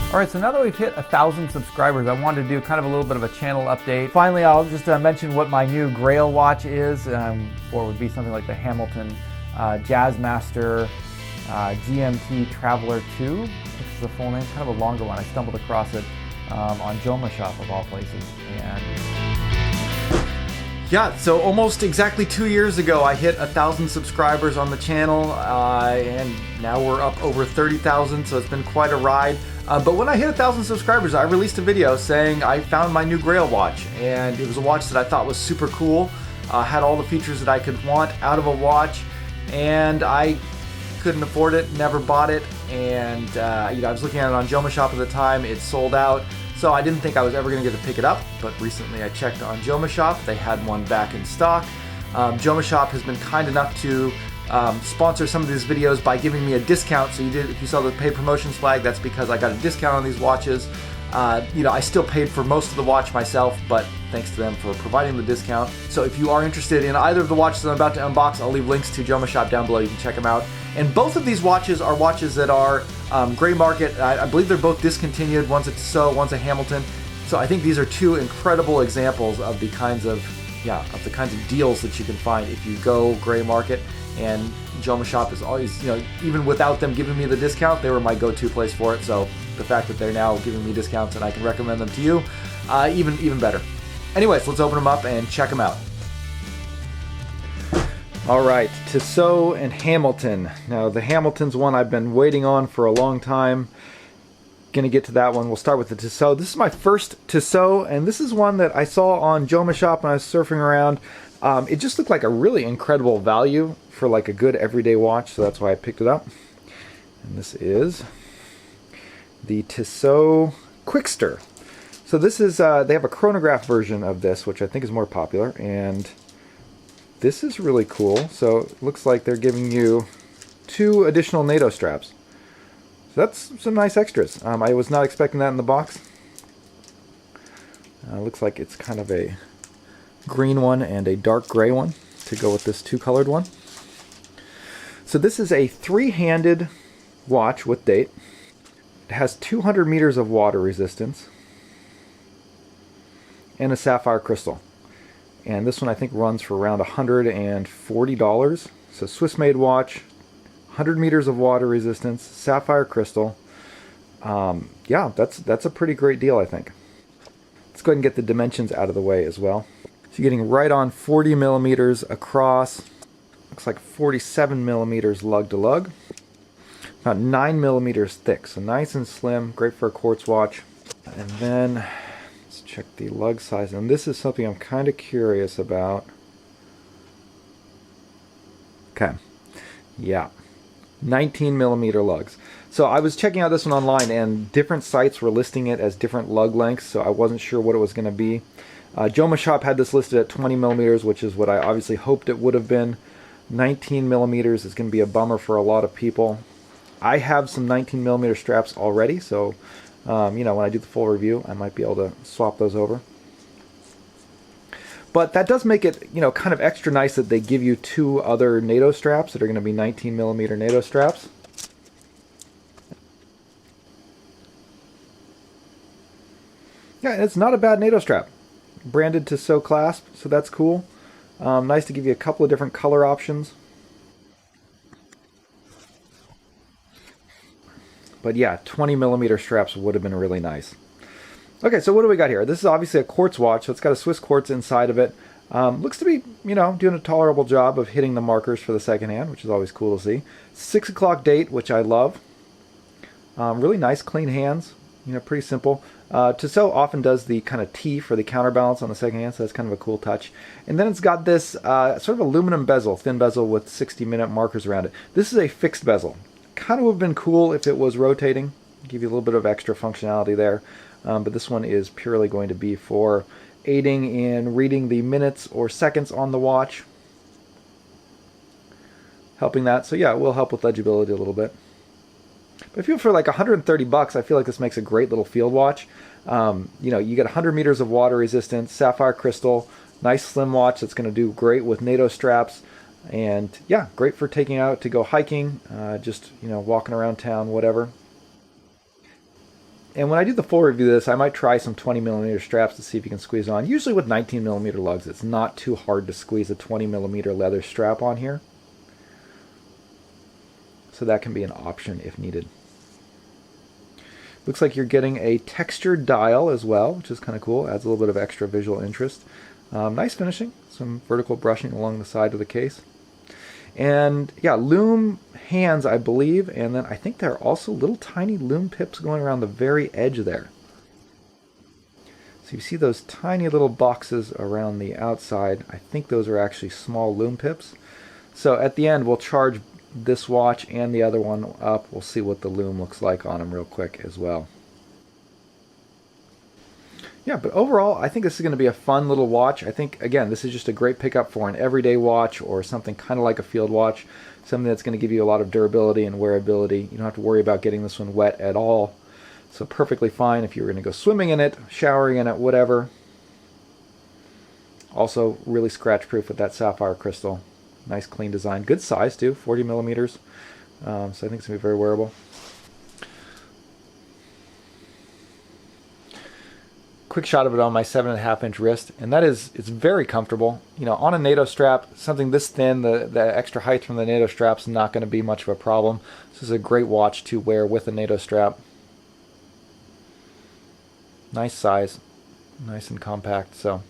Alright, so now that we've hit 1,000 subscribers, I wanted to do kind of a little bit of a channel update. Finally, I'll just mention what my new grail watch is, or would be something like the Hamilton Jazzmaster GMT Traveler 2, which is the full name, kind of a longer one. I stumbled across it on JomaShop of all places. And yeah, so almost exactly 2 years ago, I hit 1,000 subscribers on the channel, and now we're up over 30,000, so it's been quite a ride. But when I hit 1,000 subscribers, I released a video saying I found my new grail watch, and it was a watch that I thought was super cool, had all the features that I could want out of a watch, and I couldn't afford it, never bought it, and I was looking at it on JomaShop at the time. It sold out. So I didn't think I was ever going to get to pick it up, but recently I checked on JomaShop. They had one back in stock. JomaShop has been kind enough to sponsor some of these videos by giving me a discount. So if you saw the paid promotions flag, that's because I got a discount on these watches. I still paid for most of the watch myself, but thanks to them for providing the discount. So if you are interested in either of the watches I'm about to unbox, I'll leave links to JomaShop down below. You can check them out. And both of these watches are watches that are gray market. I believe they're both discontinued. One's a TIssot, one's a Hamilton. So I think these are two incredible examples of the kinds of deals that you can find if you go gray market. And JomaShop is always, even without them giving me the discount, they were my go-to place for it. So the fact that they're now giving me discounts and I can recommend them to you, even better. Anyways, let's open them up and check them out. All right, TIssot and Hamilton. Now the Hamilton's one I've been waiting on for a long time. Gonna get to that one. We'll start with the TIssot. This is my first TIssot, and this is one that I saw on JomaShop when I was surfing around. It just looked like a really incredible value for like a good everyday watch, so that's why I picked it up. And this is the TIssot Quickster. So this is, they have a chronograph version of this, which I think is more popular, and this is really cool. So it looks like they're giving you 2 additional NATO straps. So that's some nice extras. I was not expecting that in the box. Looks like it's kind of a green one and a dark gray one to go with this 2-colored one. So this is a 3-handed watch with date. It has 200 meters of water resistance and a sapphire crystal. And this one I think runs for around $140. So Swiss-made watch, 100 meters of water resistance, sapphire crystal. Yeah, that's a pretty great deal, I think. Let's go ahead and get the dimensions out of the way as well. So you're getting right on 40 millimeters across. Looks like 47 millimeters lug to lug. About 9 millimeters thick, so nice and slim, great for a quartz watch. And then let's check the lug size. And this is something I'm kind of curious about. Okay, yeah, 19 millimeter lugs. So I was checking out this one online, and different sites were listing it as different lug lengths, so I wasn't sure what it was going to be. JomaShop had this listed at 20 millimeters, which is what I obviously hoped it would have been. 19 millimeters is going to be a bummer for a lot of people. I have some 19 millimeter straps already, so when I do the full review, I might be able to swap those over. But that does make it, kind of extra nice that they give you 2 other NATO straps that are going to be 19 millimeter NATO straps. Yeah, it's not a bad NATO strap. Branded TIssot clasp, so that's cool. Nice to give you a couple of different color options. But yeah, 20 millimeter straps would have been really nice. Okay, so what do we got here? This is obviously a quartz watch, so it's got a Swiss quartz inside of it. Looks to be, doing a tolerable job of hitting the markers for the second hand, which is always cool to see. 6 o'clock date, which I love. Really nice, clean hands. Pretty simple. TIssot often does the kind of T for the counterbalance on the second hand, so that's kind of a cool touch. And then it's got this sort of aluminum bezel, thin bezel with 60-minute markers around it. This is a fixed bezel. Kind of would have been cool if it was rotating. Give you a little bit of extra functionality there. But this one is purely going to be for aiding in reading the minutes or seconds on the watch. Helping that. So yeah, it will help with legibility a little bit. But I feel for like 130 bucks, I feel like this makes a great little field watch. You get 100 meters of water resistance, sapphire crystal, nice slim watch that's going to do great with NATO straps. And yeah, great for taking out to go hiking, just walking around town, whatever. And when I do the full review of this, I might try some 20mm straps to see if you can squeeze it on. Usually with 19mm lugs, it's not too hard to squeeze a 20mm leather strap on here. So that can be an option if needed. Looks like you're getting a textured dial as well, which is kind of cool. Adds a little bit of extra visual interest. Nice finishing. Some vertical brushing along the side of the case. And yeah, loom hands, I believe, and then I think there are also little tiny loom pips going around the very edge there. So you see those tiny little boxes around the outside. I think those are actually small loom pips. So at the end, we'll charge this watch and the other one up. We'll see what the loom looks like on them real quick as well. Yeah, but overall, I think this is going to be a fun little watch. I think, again, this is just a great pickup for an everyday watch or something kind of like a field watch, something that's going to give you a lot of durability and wearability. You don't have to worry about getting this one wet at all. So perfectly fine if you're going to go swimming in it, showering in it, whatever. Also, really scratch-proof with that sapphire crystal. Nice, clean design. Good size, too, 40mm. So I think it's going to be very wearable. Quick shot of it on my 7.5-inch wrist, and it's very comfortable. You know, on a NATO strap, something this thin, the extra height from the NATO strap's not going to be much of a problem. This is a great watch to wear with a NATO strap. Nice size, nice and compact. So,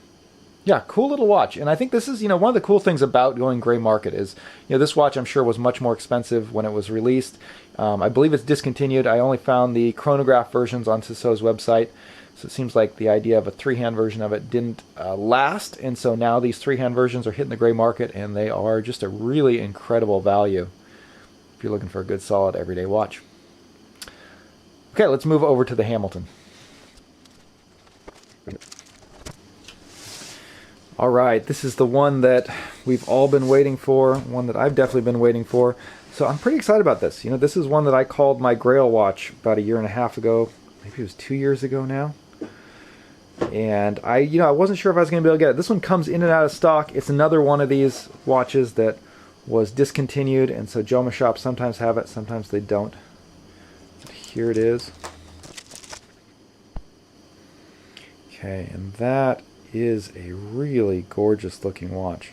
yeah, cool little watch. And I think this is, you know, one of the cool things about going gray market is, you know, this watch I'm sure was much more expensive when it was released. I believe it's discontinued. I only found the chronograph versions on TIssot's website. So it seems like the idea of a three-hand version of it didn't last, and so now these three-hand versions are hitting the gray market, and they are just a really incredible value if you're looking for a good, solid, everyday watch. Okay, let's move over to the Hamilton. All right, this is the one that we've all been waiting for, one that I've definitely been waiting for. So I'm pretty excited about this. You know, this is one that I called my Grail watch about 1.5 years ago. Maybe it was 2 years ago now. And I wasn't sure if I was going to be able to get it. This one comes in and out of stock. It's another one of these watches that was discontinued, and so Joma shops sometimes have it, sometimes they don't. But here it is. Okay, and that is a really gorgeous looking watch.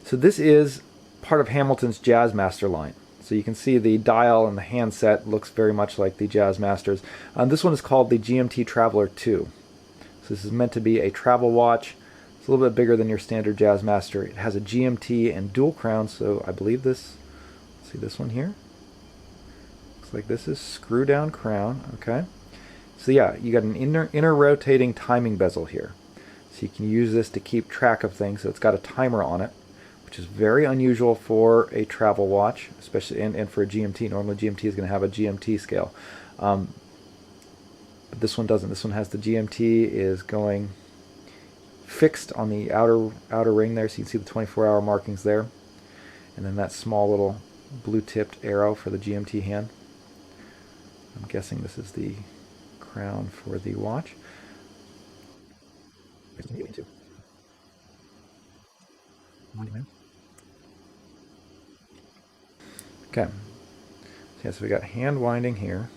So this is part of Hamilton's Jazzmaster line. So you can see the dial and the handset looks very much like the Jazzmasters. This one is called the GMT Traveler 2. So this is meant to be a travel watch. It's a little bit bigger than your standard Jazzmaster. It has a GMT and dual crown, so I believe this, see this one here? Looks like this is screw down crown, okay. So yeah, you got an inner rotating timing bezel here. So you can use this to keep track of things. So it's got a timer on it, which is very unusual for a travel watch, especially and for a GMT. Normally GMT is going to have a GMT scale. But this one doesn't. This one has the GMT is going fixed on the outer ring there, so you can see the 24-hour markings there. And then that small little blue-tipped arrow for the GMT hand. I'm guessing this is the crown for the watch. Okay, so we got hand winding here.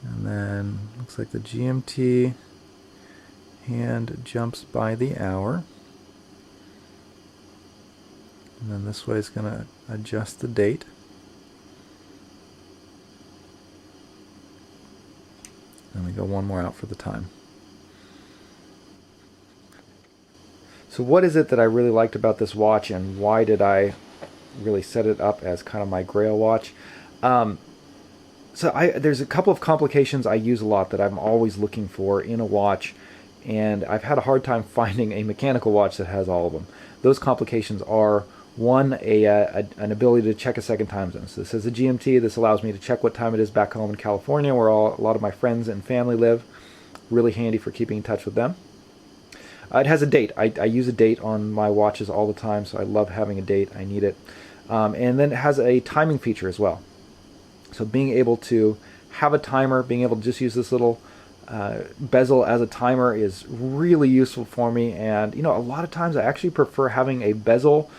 And then looks like the GMT hand jumps by the hour. And then this way is going to adjust the date. And we go one more out for the time. So what is it that I really liked about this watch, and why did I really set it up as kind of my Grail watch? There's a couple of complications I use a lot that I'm always looking for in a watch, and I've had a hard time finding a mechanical watch that has all of them. Those complications are, one, an ability to check a second time zone. So this is a GMT. This allows me to check what time it is back home in California, where a lot of my friends and family live. Really handy for keeping in touch with them. It has a date. I use a date on my watches all the time, so I love having a date. I need it. And then it has a timing feature as well. So being able to have a timer, being able to just use this little bezel as a timer is really useful for me, and you know, a lot of times I actually prefer having a bezel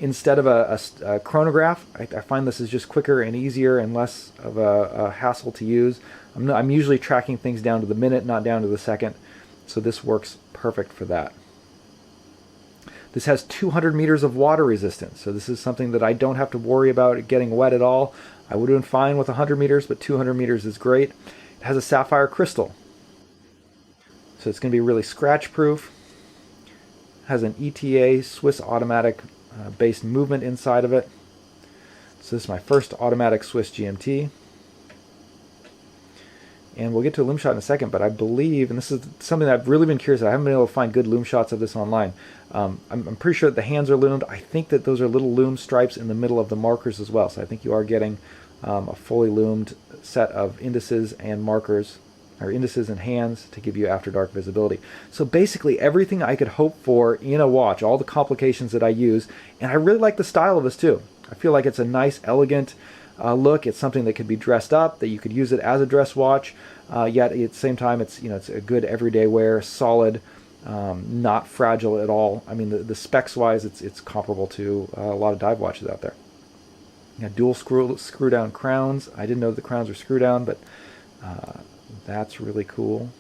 instead of a chronograph. I find this is just quicker and easier and less of a hassle to use. I'm usually tracking things down to the minute, not down to the second, so this works perfect for that. This has 200 meters of water resistance, so this is something that I don't have to worry about getting wet at all. I would have been fine with 100 meters, but 200 meters is great. It has a sapphire crystal, so it's going to be really scratch proof. Has an ETA Swiss automatic based movement inside of it. So this is my first automatic Swiss GMT. And we'll get to a loom shot in a second, but I believe, and this is something that I've really been curious about, I haven't been able to find good loom shots of this online. I'm pretty sure that the hands are loomed. I think that those are little loom stripes in the middle of the markers as well. So I think you are getting a fully loomed set of indices and markers, or indices and hands, to give you after dark visibility. So basically everything I could hope for in a watch, all the complications that I use, and I really like the style of this too. I feel like it's a nice, elegant look. It's something that could be dressed up, that you could use it as a dress watch, yet at the same time it's, you know, it's a good everyday wear, solid, not fragile at all. I mean, the specs wise, it's comparable to a lot of dive watches out there. Dual screw down crowns. I didn't know the crowns were screw down, but that's really cool.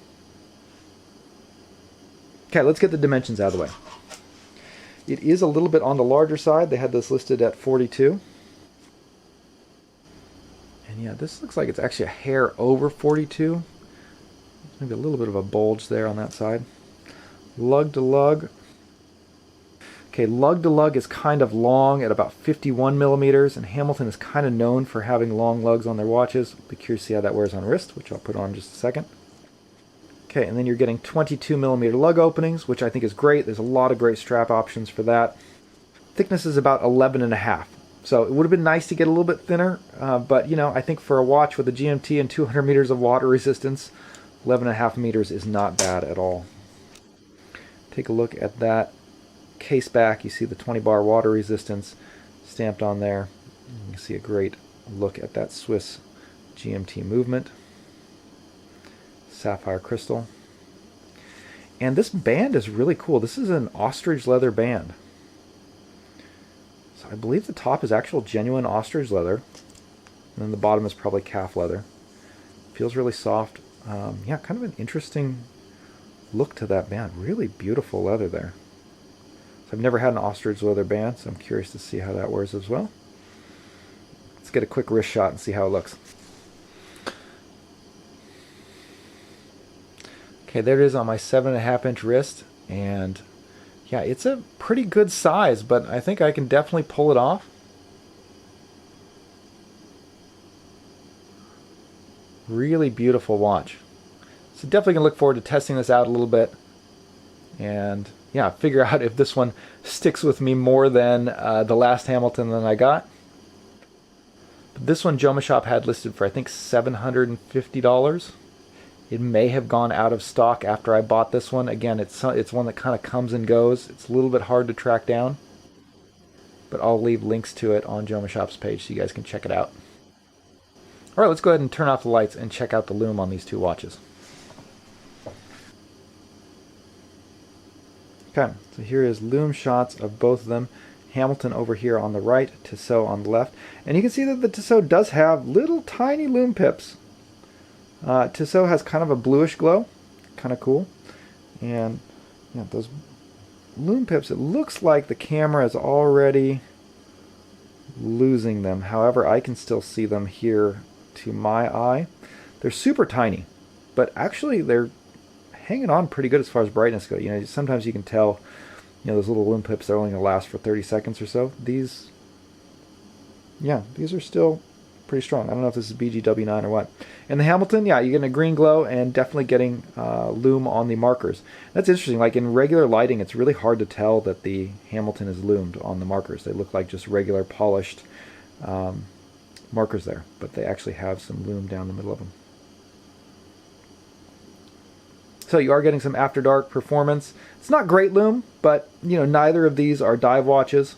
Okay, let's get the dimensions out of the way. It is a little bit on the larger side. They had this listed at 42. And yeah, this looks like it's actually a hair over 42. Maybe a little bit of a bulge there on that side. Lug to lug. Okay, lug to lug is kind of long at about 51 millimeters, and Hamilton is kind of known for having long lugs on their watches. Be curious to see how that wears on wrist, which I'll put on in just a second. Okay, and then you're getting 22 millimeter lug openings, which I think is great. There's a lot of great strap options for that. Thickness is about 11.5. So it would have been nice to get a little bit thinner, but you know, I think for a watch with a GMT and 200 meters of water resistance, 11.5 meters is not bad at all. Take a look at that case back. You see the 20 bar water resistance stamped on there. You can see a great look at that Swiss GMT movement. Sapphire crystal. And this band is really cool. This is an ostrich leather band. So I believe the top is actual genuine ostrich leather, and then the bottom is probably calf leather. Feels really soft. Yeah, kind of an interesting look to that band. Really beautiful leather there. So I've never had an ostrich leather band, so I'm curious to see how that wears as well. Let's get a quick wrist shot and see how it looks. Okay, there it is on my 7.5-inch wrist, and yeah, it's a pretty good size, but I think I can definitely pull it off. Really beautiful watch. So definitely gonna look forward to testing this out a little bit, and yeah, figure out if this one sticks with me more than the last Hamilton that I got. But this one Joma Shop had listed for I think $750. It may have gone out of stock after I bought this one. Again, it's one that kind of comes and goes. It's a little bit hard to track down, but I'll leave links to it on Joma Shop's page so you guys can check it out. All right, let's go ahead and turn off the lights and check out the loom on these two watches. Okay, so here is loom shots of both of them. Hamilton over here on the right, Tissot on the left. And you can see that the Tissot does have little tiny loom pips. Tissot has kind of a bluish glow, kind of cool. And yeah, those loom pips, it looks like the camera is already losing them. However, I can still see them here to my eye. They're super tiny, but actually they're hanging on pretty good as far as brightness goes. You know, sometimes you can tell, you know, those little loom pips, they're only going to last for 30 seconds or so. These, yeah, these are still pretty strong. I don't know if this is BGW9 or what. And the Hamilton, yeah, you're getting a green glow and definitely getting loom on the markers. That's interesting. Like in regular lighting, it's really hard to tell that the Hamilton is loomed on the markers. They look like just regular polished markers there, but they actually have some loom down the middle of them. So you are getting some after dark performance. It's not great loom, but you know, neither of these are dive watches.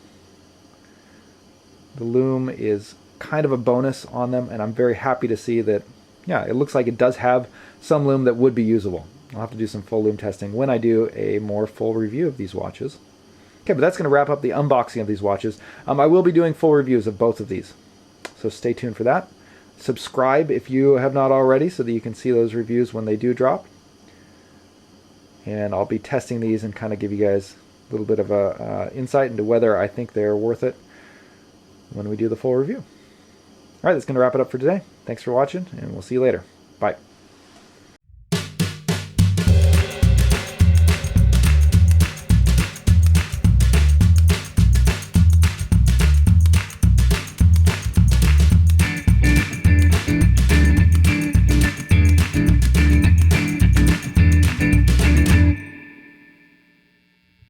The loom is kind of a bonus on them, and I'm very happy to see that, yeah, it looks like it does have some lume that would be usable. I'll have to do some full lume testing when I do a more full review of these watches. Okay, but that's going to wrap up the unboxing of these watches. I will be doing full reviews of both of these, so stay tuned for that. Subscribe if you have not already so that you can see those reviews when they do drop. And I'll be testing these and kind of give you guys a little bit of a insight into whether I think they're worth it when we do the full review. All right, that's going to wrap it up for today. Thanks for watching, and we'll see you later. Bye.